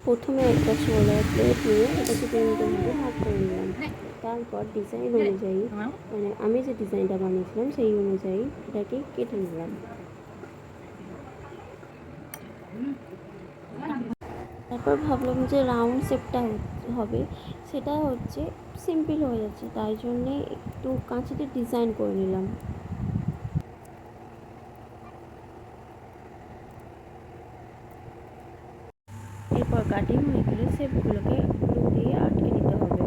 প্রথমে একটা ছোলার প্লেট নিয়ে এটাকে তিনটে ভাগে ভাগ করে নিলাম। তারপর ডিজাইন অনুযায়ী মানে আমি যে ডিজাইনটা বানিয়েছিলাম সেই অনুযায়ী এটাকে কেটে নিলাম। তারপর ভাবলাম যে রাউন্ড শেপটা হবে, সেটা হচ্ছে সিম্পল হয়ে যাচ্ছে, তাই জন্যে একটু কাঁচিতে ডিজাইন করে নিলাম। এরপর কাটিং হয়ে গেলে শেপগুলোকে গ্লু দিয়ে আটকে নিতে হবে।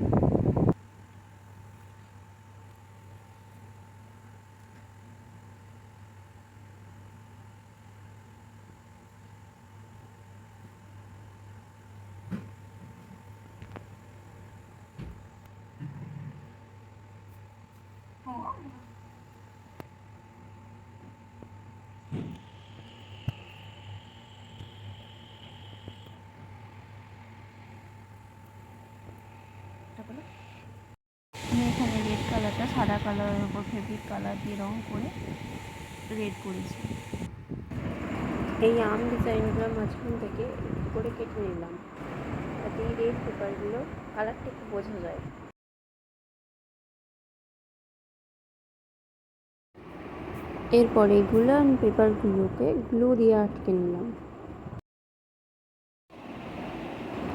আমি এখানে রেড কালারটা সাদা কালারের উপর ফেব্রিক কালার দিয়ে রং করে রেড করেছি। এই আম ডিজাইনগুলো মাঝখান থেকে একটু করে কেটে নিলাম, যাতে এই রেড পেপারগুলো কালারটা একটু বোঝা যায়। এরপর এই গুলান পেপারগুলোকে গ্লু দিয়ে আটকে নিলাম।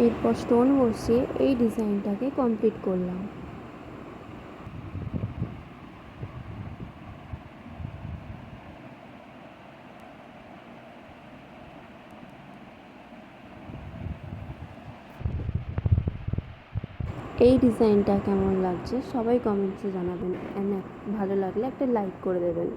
এরপর স্টোন বসিয়ে এই ডিজাইনটাকে কমপ্লিট করলাম। এই ডিজাইনটা কেমন লাগছে সবাই কমেন্টসে জানাবেন, ভালো লাগলে একটা লাইক করে দেবেন।